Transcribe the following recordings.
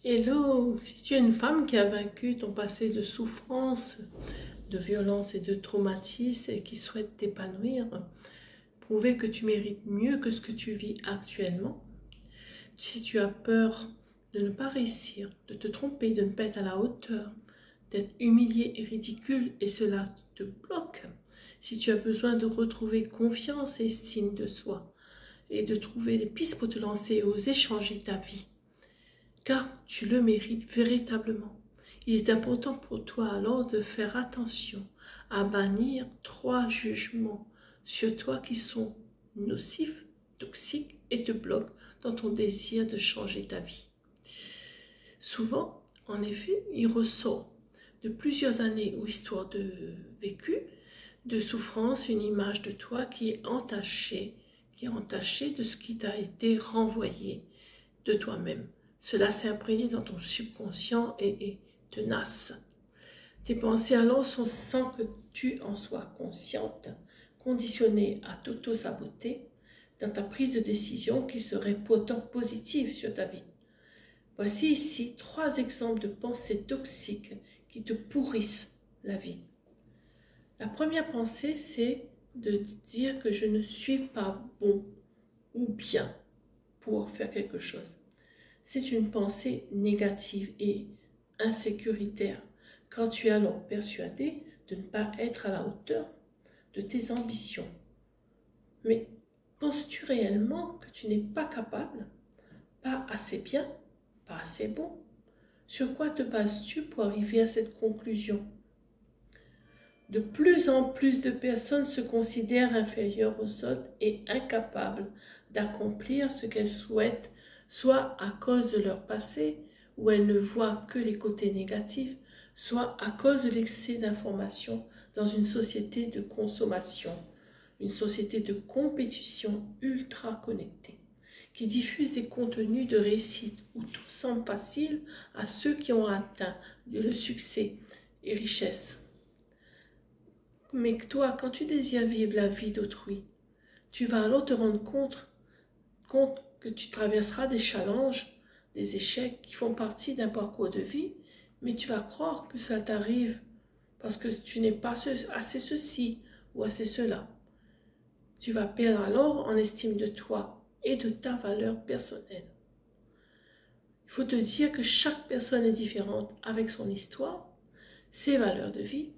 Hello, si tu es une femme qui a vaincu ton passé de souffrance, de violence et de traumatisme et qui souhaite t'épanouir, prouver que tu mérites mieux que ce que tu vis actuellement, si tu as peur de ne pas réussir, de te tromper, de ne pas être à la hauteur, d'être humilié et ridicule et cela te bloque, si tu as besoin de retrouver confiance et estime de soi et de trouver des pistes pour te lancer et oser changer ta vie, car tu le mérites véritablement. Il est important pour toi alors de faire attention à bannir 3 jugements sur toi qui sont nocifs, toxiques et te bloquent dans ton désir de changer ta vie. Souvent, en effet, il ressort de plusieurs années ou histoires de vécu, de souffrance, une image de toi qui est entachée de ce qui t'a été renvoyé de toi-même. Cela s'est imprégné dans ton subconscient et est tenace. Tes pensées alors sont, sans que tu en sois consciente, conditionnées à t'auto-saboter dans ta prise de décision qui serait pourtant positive sur ta vie. Voici ici 3 exemples de pensées toxiques qui te pourrissent la vie. La première pensée, c'est de dire que je ne suis pas bon ou bien pour faire quelque chose. C'est une pensée négative et insécuritaire, car tu es alors persuadé de ne pas être à la hauteur de tes ambitions. Mais penses-tu réellement que tu n'es pas capable, pas assez bien, pas assez bon? Sur quoi te bases-tu pour arriver à cette conclusion? De plus en plus de personnes se considèrent inférieures aux autres et incapables d'accomplir ce qu'elles souhaitent, soit à cause de leur passé, où elles ne voient que les côtés négatifs, soit à cause de l'excès d'informations dans une société de consommation, une société de compétition ultra connectée, qui diffuse des contenus de réussite où tout semble facile à ceux qui ont atteint le succès et richesse. Mais toi, quand tu désires vivre la vie d'autrui, tu vas alors te rendre compte que tu traverseras des challenges, des échecs qui font partie d'un parcours de vie, mais tu vas croire que ça t'arrive parce que tu n'es pas assez ceci ou assez cela. Tu vas perdre alors en estime de toi et de ta valeur personnelle. Il faut te dire que chaque personne est différente avec son histoire, ses valeurs de vie,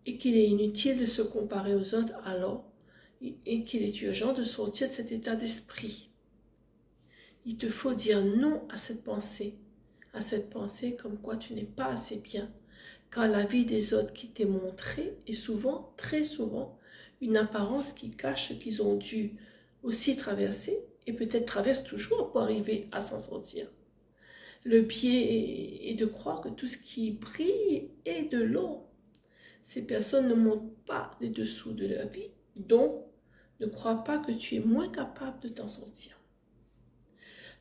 et qu'il est inutile de se comparer aux autres alors, et qu'il est urgent de sortir de cet état d'esprit. Il te faut dire non à cette pensée comme quoi tu n'es pas assez bien, car la vie des autres qui t'est montrée est souvent, très souvent, une apparence qui cache ce qu'ils ont dû aussi traverser, et peut-être traversent toujours pour arriver à s'en sortir. Le biais est de croire que tout ce qui brille est de l'or. Ces personnes ne montrent pas les dessous de leur vie, donc ne crois pas que tu es moins capable de t'en sortir.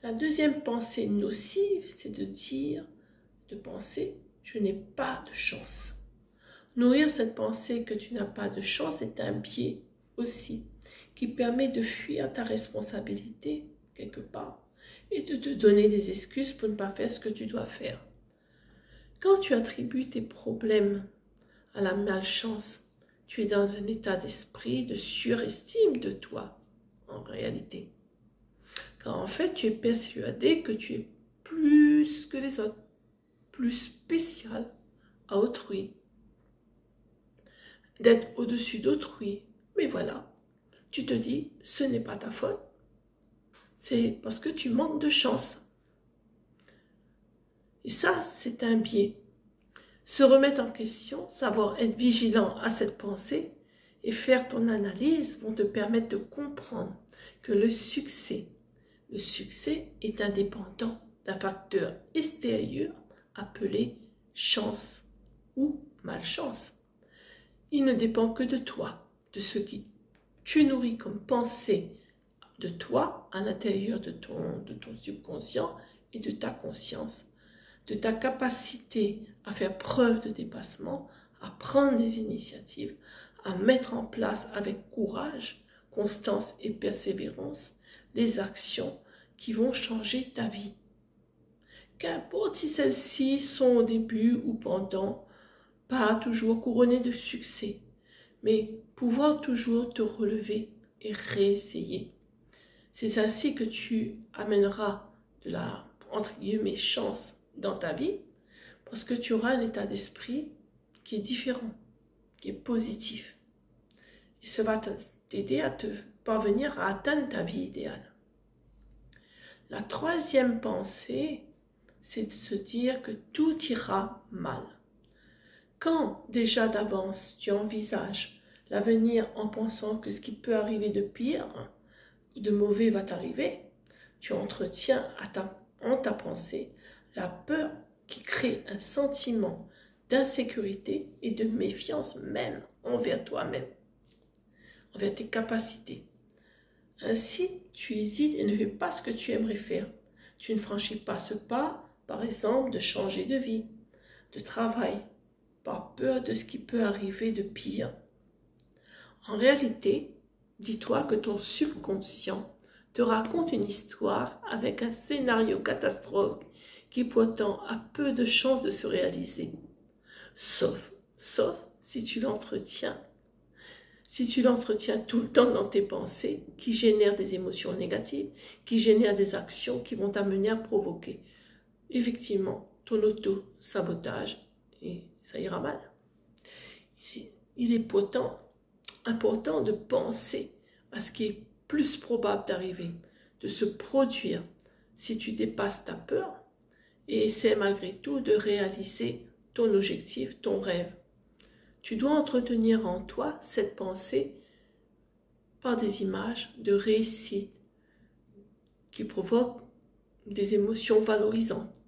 La deuxième pensée nocive, c'est de penser « je n'ai pas de chance ». Nourrir cette pensée que tu n'as pas de chance est un biais aussi qui permet de fuir ta responsabilité quelque part et de te donner des excuses pour ne pas faire ce que tu dois faire. Quand tu attribues tes problèmes à la malchance, tu es dans un état d'esprit de surestime de toi, en réalité. Car en fait, tu es persuadé que tu es plus que les autres, plus spécial à autrui, d'être au-dessus d'autrui. Mais voilà, tu te dis, ce n'est pas ta faute, c'est parce que tu manques de chance. Et ça, c'est un biais. Se remettre en question, savoir être vigilant à cette pensée et faire ton analyse vont te permettre de comprendre que le succès est indépendant d'un facteur extérieur appelé chance ou malchance. Il ne dépend que de toi, de ce que tu nourris comme pensée de toi à l'intérieur de ton subconscient et de ta conscience, de ta capacité à faire preuve de dépassement, à prendre des initiatives, à mettre en place avec courage, constance et persévérance les actions qui vont changer ta vie. Qu'importe si celles-ci sont au début ou pendant, pas toujours couronnées de succès, mais pouvoir toujours te relever et réessayer. C'est ainsi que tu amèneras de la, entre guillemets, chance dans ta vie, parce que tu auras un état d'esprit qui est différent, qui est positif. Et ça va t'aider à te parvenir à atteindre ta vie idéale. La troisième pensée, c'est de se dire que tout ira mal. Quand déjà d'avance tu envisages l'avenir en pensant que ce qui peut arriver de pire ou de mauvais va t'arriver, tu entretiens en ta pensée la peur qui crée un sentiment d'insécurité et de méfiance même envers toi-même, envers tes capacités. Ainsi, tu hésites et ne fais pas ce que tu aimerais faire. Tu ne franchis pas ce pas, par exemple, de changer de vie, de travail, par peur de ce qui peut arriver de pire. En réalité, dis-toi que ton subconscient te raconte une histoire avec un scénario catastrophe qui pourtant a peu de chances de se réaliser. Sauf si tu l'entretiens. Si tu l'entretiens tout le temps dans tes pensées, qui génèrent des émotions négatives, qui génèrent des actions qui vont t'amener à provoquer effectivement ton auto-sabotage, et ça ira mal. Il est pourtant important de penser à ce qui est plus probable d'arriver, de se produire si tu dépasses ta peur et essaie malgré tout de réaliser ton objectif, ton rêve. Tu dois entretenir en toi cette pensée par des images de réussite qui provoquent des émotions valorisantes.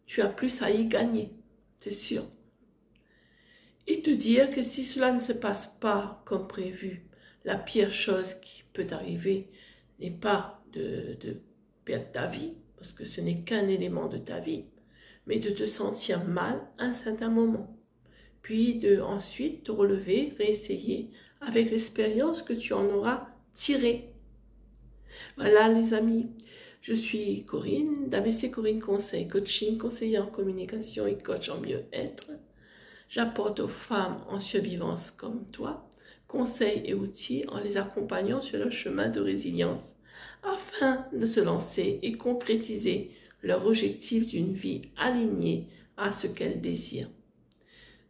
Tu as plus à y gagner, c'est sûr. Et te dire que si cela ne se passe pas comme prévu, la pire chose qui peut arriver n'est pas de perdre ta vie, parce que ce n'est qu'un élément de ta vie, mais de te sentir mal à un certain moment. Puis de ensuite te relever, réessayer avec l'expérience que tu en auras tirée. Voilà les amis, je suis Corinne, d'ABC Corinne Conseil Coaching, conseillère en communication et coach en mieux-être. J'apporte aux femmes en survivance comme toi, conseils et outils en les accompagnant sur leur chemin de résilience, afin de se lancer et concrétiser leur objectif d'une vie alignée à ce qu'elles désirent.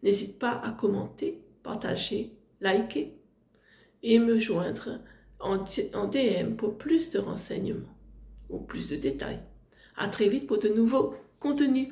N'hésite pas à commenter, partager, liker et me joindre en DM pour plus de renseignements ou plus de détails. À très vite pour de nouveaux contenus.